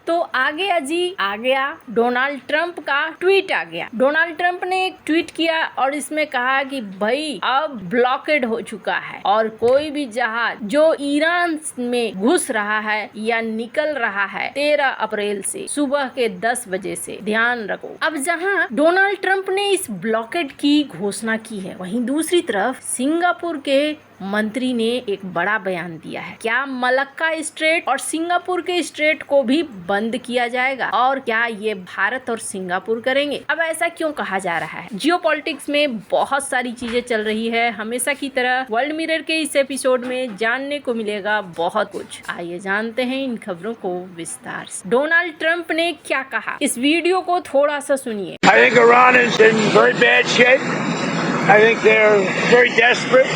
तो आ गया Donald Trump का ट्वीट आ गया। डोनाल्ड ट्रंप ने एक ट्वीट किया और इसमें कहा कि भाई अब ब्लॉकेड हो चुका है और कोई भी जहाज जो ईरान में घुस रहा है या निकल रहा है 13 अप्रैल से सुबह के 10 बजे से ध्यान रखो। अब जहां डोनाल्ड ट्रंप ने इस ब्लॉकेड की घोषणा की है, वहीं दूसरी तरफ सिंगापुर के मंत्री ने एक बड़ा बयान दिया है। क्या मलक्का स्ट्रेट और सिंगापुर के स्ट्रेट को भी बंद किया जाएगा और क्या ये भारत और सिंगापुर करेंगे? अब ऐसा क्यों कहा जा रहा है? जियोपॉलिटिक्स में बहुत सारी चीजें चल रही है। हमेशा की तरह वर्ल्ड मिरर के इस एपिसोड में जानने को मिलेगा बहुत कुछ। आइए जानते हैं इन खबरों को विस्तार से। डोनाल्ड ट्रंप ने क्या कहा, इस वीडियो को थोड़ा सा सुनिए। I think Iran is in very bad shape. I think they're very desperate.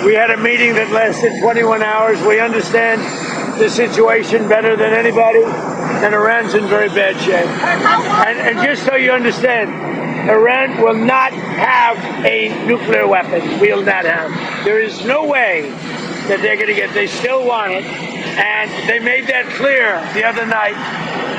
We had a meeting that lasted 21 hours. We understand the situation better than anybody, and Iran's in very bad shape. And just so you understand, Iran will not have a nuclear weapon. We'll not have. There is no way that they're going to get. They still want it, and they made that clear the other night.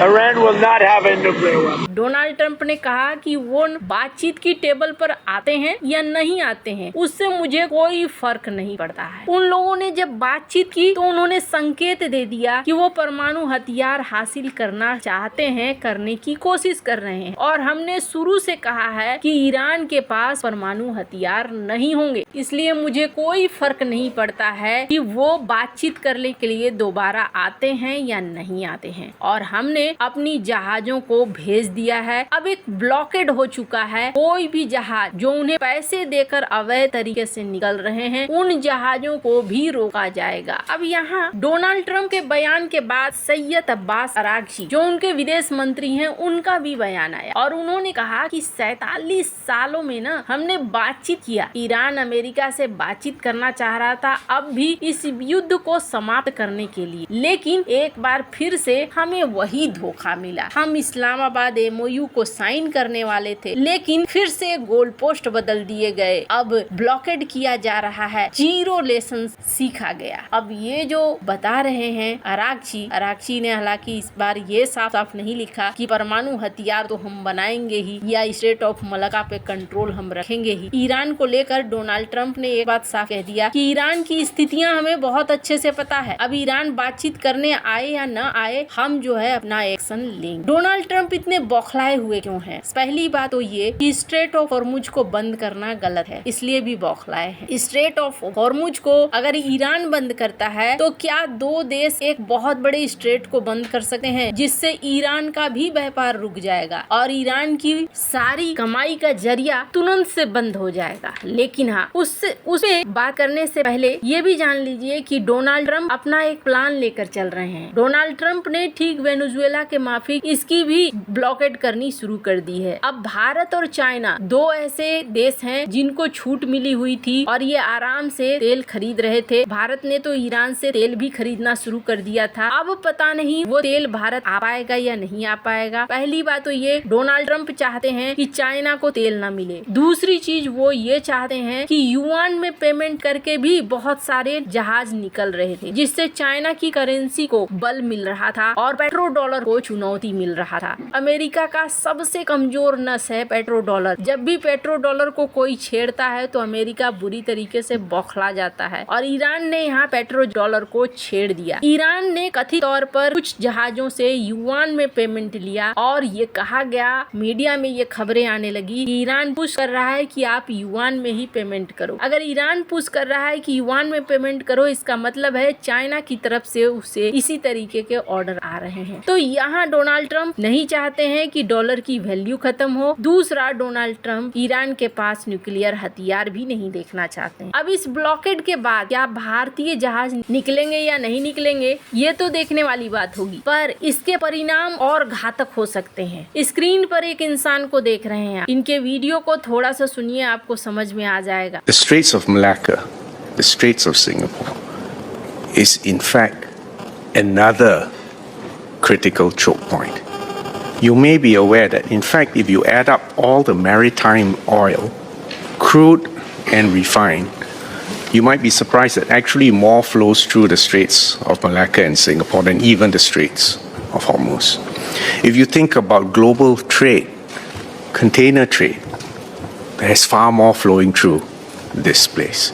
Iran will not have a nuclear weapon. Donald Trump ने कहा कि वो बातचीत की table पर आते हैं या नहीं आते हैं, उससे मुझे कोई फर्क नहीं पड़ता है। उन लोगों ने जब बातचीत की तो उन्होंने संकेत दे दिया कि वो परमाणु हथियार हासिल करना चाहते हैं, करने की कोशिश कर रहे हैं, और हमने शुरू से कहा है कि ईरान के पास परमाणु हथियार नहीं होंगे, इसलिए मुझे कोई फर्क नहीं पड़ता है कि वो बातचीत करने के लिए दोबारा आते हैं या नहीं आते हैं। और हमने अपनी जहाजों को भेज दिया है। अब एक ब्लॉकेड हो चुका है। कोई भी जहाज जो उन्हें पैसे देकर अवैध तरीके से निकल रहे हैं, उन जहाजों को भी रोका जाएगा। अब यहाँ डोनाल्ड ट्रंप के बयान के बाद सैयद अब्बास अरागची जो उनके विदेश मंत्री हैं, उनका भी बयान आया और उन्होंने कहा कि 47 सालों में ना हमने बातचीत किया। ईरान अमेरिका से बातचीत करना चाह रहा था अब भी इस युद्ध को समाप्त करने के लिए, लेकिन एक बार फिर से हमें वही धोखा मिला। हम इस्लामाबाद MOU को साइन करने वाले थे, लेकिन फिर से गोल पोस्ट बदल दिए गए। अब ब्लॉकेड किया जा रहा है, जीरो लेसन सीखा गया। अब ये जो बता रहे हैं अरागची ने हालांकि इस बार ये साफ साफ नहीं लिखा कि परमाणु हथियार तो हम बनाएंगे ही या स्टेट ऑफ मलक्का पे कंट्रोल हम रखेंगे ही। ईरान को लेकर डोनाल्ड ट्रंप ने एक बात साफ कह दिया कि ईरान की स्थितियां हमें बहुत अच्छे से पता है। अब ईरान बातचीत करने आए या न आए, हम जो है अपना एक्शन लेंगे। डोनाल्ड ट्रंप इतने बौखलाए हुए क्यों हैं? पहली बात तो ये कि स्ट्रेट ऑफ हॉर्मुज को बंद करना गलत है, इसलिए भी बौखलाए हैं। स्ट्रेट ऑफ हॉर्मुज को अगर ईरान बंद करता है तो क्या दो देश एक बहुत बड़े स्ट्रेट को बंद कर सकते हैं, जिससे ईरान का भी व्यापार रुक जाएगा और ईरान की सारी कमाई का जरिया तुरंत से बंद हो जाएगा। लेकिन हाँ, उससे बात करने से पहले ये भी जान लीजिए कि डोनाल्ड ट्रंप अपना एक प्लान लेकर चल रहे हैं। डोनाल्ड ट्रंप ने ठीक वेनेजुएला के माफिक इसकी भी ब्लॉकेड करनी शुरू कर दी है। अब भारत और चाइना दो ऐसे देश हैं जिनको छूट मिली हुई थी और ये आराम से तेल खरीद रहे थे। भारत ने तो ईरान से तेल भी खरीदना शुरू कर दिया था। अब पता नहीं वो तेल भारत आ पाएगा या नहीं आ पाएगा। पहली बात तो ये डोनाल्ड ट्रंप चाहते हैं कि चाइना को तेल ना मिले। दूसरी चीज वो ये चाहते हैं कि युआन में पेमेंट करके भी बहुत सारे जहाज निकल रहे थे, जिससे चाइना की करेंसी को बल मिल रहा था और पेट्रो डॉलर को चुनौती मिल रहा था। अमेरिका का सबसे कमजोर नस है पेट्रो डॉलर। जब भी पेट्रो डॉलर को कोई छेड़ता है तो अमेरिका बुरी तरीके से बौखला जाता है और ईरान ने यहाँ पेट्रो डॉलर को छेड़ दिया। ईरान ने कथित तौर पर कुछ जहाजों से युआन में पेमेंट लिया और ये कहा गया, मीडिया में ये खबरें आने लगी कि ईरान पुश कर रहा है कि आप युआन में ही पेमेंट करो। अगर ईरान पुश कर रहा है कि युआन में पेमेंट करो, इसका मतलब है चाइना की तरफ से उसे इसी तरीके के ऑर्डर आ रहे हैं। तो यहाँ डोनाल्ड ट्रंप नहीं चाहते हैं कि डॉलर की वैल्यू खत्म हो। दूसरा, डोनाल्ड ट्रंप ईरान के पास न्यूक्लियर हथियार भी नहीं देखना चाहते हैं। अब इस ब्लॉकेड के बाद क्या भारतीय जहाज निकलेंगे या नहीं निकलेंगे, ये तो देखने वाली बात होगी, पर इसके परिणाम और घातक हो सकते हैं। स्क्रीन पर एक इंसान को देख रहे हैं, इनके वीडियो को थोड़ा सा सुनिए, आपको समझ में आ जाएगा। The Straits of Malacca, the Straits of Singapore, is in fact another critical choke point. You may be aware that, in fact, if you add up all the maritime oil, crude and refined, you might be surprised that actually more flows through the Straits of Malacca and Singapore than even the Straits of Hormuz. If you think about global trade, container trade, there's far more flowing through this place.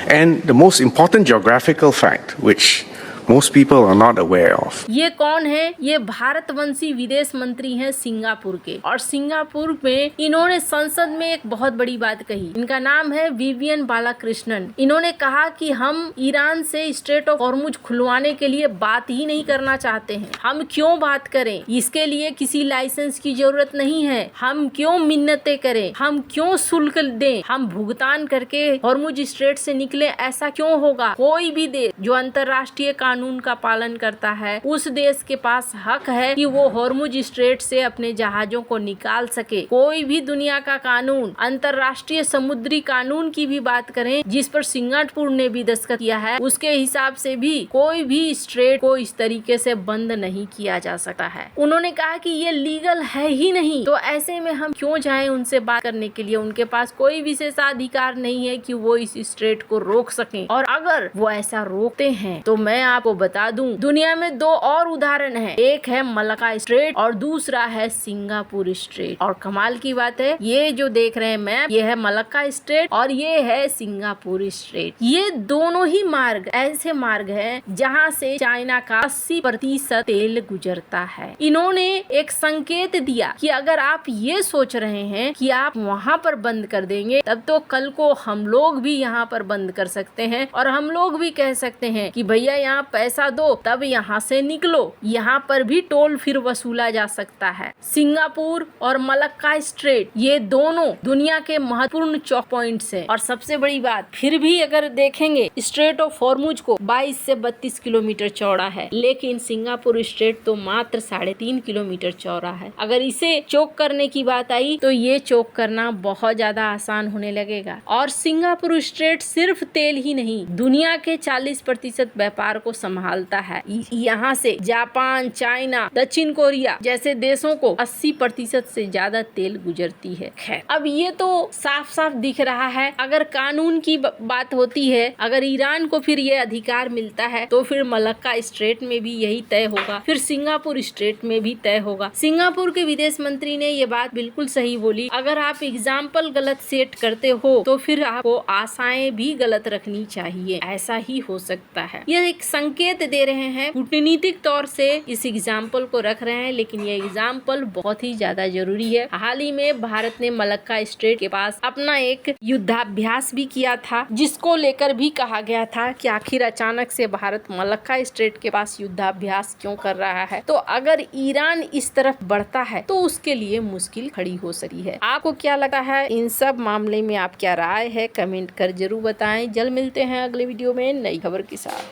And the most important geographical fact, which most people are not aware of. ये कौन है? ये भारतवंशी विदेश मंत्री हैं Singapore के, और Singapore में इन्होंने संसद में एक बहुत बड़ी बात कही। इनका नाम है विवियन बालाकृष्णन। इन्होंने कहा कि हम ईरान से स्ट्रेट ऑफ हॉर्मुज खुलवाने के लिए बात ही नहीं करना चाहते हैं। हम क्यों बात करें? इसके लिए किसी लाइसेंस की जरूरत नहीं है। हम क्यों मिन्नतें करें? हम क्यों शुल्क दें? हम भुगतान करके हॉर्मुज स्ट्रेट से निकले, ऐसा क्यों होगा? कोई भी देश जो अंतर्राष्ट्रीय कानून का पालन करता है, उस देश के पास हक है कि वो हॉर्मुज स्ट्रेट से अपने जहाजों को निकाल सके। कोई भी दुनिया का कानून, अंतर्राष्ट्रीय समुद्री कानून की भी बात करें, जिस पर सिंगापुर ने भी दस्तखत किया है, उसके हिसाब से भी कोई भी स्ट्रेट को इस तरीके से बंद नहीं किया जा सकता है। उन्होंने कहा कि ये लीगल है ही नहीं, तो ऐसे में हम क्यों जाएं उनसे बात करने के लिए? उनके पास कोई विशेषाधिकार नहीं है कि वो इस स्ट्रेट को रोक सकें, और अगर वो ऐसा रोकते हैं तो मैं आपको बता दूं, दुनिया में दो और उदाहरण है। एक है मलक्का स्ट्रेट और दूसरा है सिंगापुर स्ट्रेट। और कमाल की बात है, ये जो देख रहे हैं मैप, ये है मलक्का स्ट्रेट और ये है सिंगापुर स्ट्रेट। ये दोनों ही मार्ग ऐसे मार्ग हैं जहां से चाइना का 80% तेल गुजरता है। इन्होंने एक संकेत दिया कि अगर आप ये सोच रहे हैं कि आप वहां पर बंद कर देंगे, तब तो कल को हम लोग भी यहाँ पर बंद कर सकते हैं, और हम लोग भी कह सकते हैं कि भैया यहाँ पैसा दो तब यहाँ से निकलो। यहाँ पर भी टोल फिर वसूला जा सकता है। सिंगापुर और मलक्का स्ट्रेट ये दोनों दुनिया के महत्वपूर्ण चौक पॉइंट्स हैं। और सबसे बड़ी बात, फिर भी अगर देखेंगे स्ट्रेट ऑफ हॉर्मुज को 22 से 32 किलोमीटर चौड़ा है, लेकिन सिंगापुर स्ट्रेट तो मात्र 3.5 किलोमीटर चौड़ा है। अगर इसे चोक करने की बात आई तो ये चोक करना बहुत ज्यादा आसान होने लगेगा। और सिंगापुर स्ट्रेट सिर्फ तेल ही नहीं, दुनिया के 40% व्यापार को संभालता है। यहाँ से जापान, चाइना, दक्षिण कोरिया जैसे देशों को 80% से ज्यादा तेल गुजरती है। खैर, अब ये तो साफ साफ दिख रहा है, अगर कानून की बात होती है, अगर ईरान को फिर ये अधिकार मिलता है तो फिर मलक्का स्ट्रेट में भी यही तय होगा, फिर सिंगापुर स्ट्रेट में भी तय होगा। सिंगापुर के विदेश मंत्री ने ये बात बिल्कुल सही बोली, अगर आप एग्जाम्पल गलत सेट करते हो तो फिर आपको आशाएं भी गलत रखनी चाहिए। ऐसा ही हो सकता है। यह एक संकेत दे रहे हैं, कूटनीतिक तौर से इस एग्जाम्पल को रख रहे हैं, लेकिन ये एग्जाम्पल बहुत ही ज्यादा जरूरी है। हाल ही में भारत ने मलक्का स्ट्रेट के पास अपना एक युद्धाभ्यास भी किया था, जिसको लेकर भी कहा गया था कि आखिर अचानक से भारत मलक्का स्ट्रेट के पास युद्धाभ्यास क्यों कर रहा है। तो अगर ईरान इस तरफ बढ़ता है तो उसके लिए मुश्किल खड़ी हो सकती है। आपको क्या लगता है इन सब मामले में? आप क्या राय है कमेंट कर जरूर बताएं। जल्द मिलते हैं अगले वीडियो में नई खबर के साथ।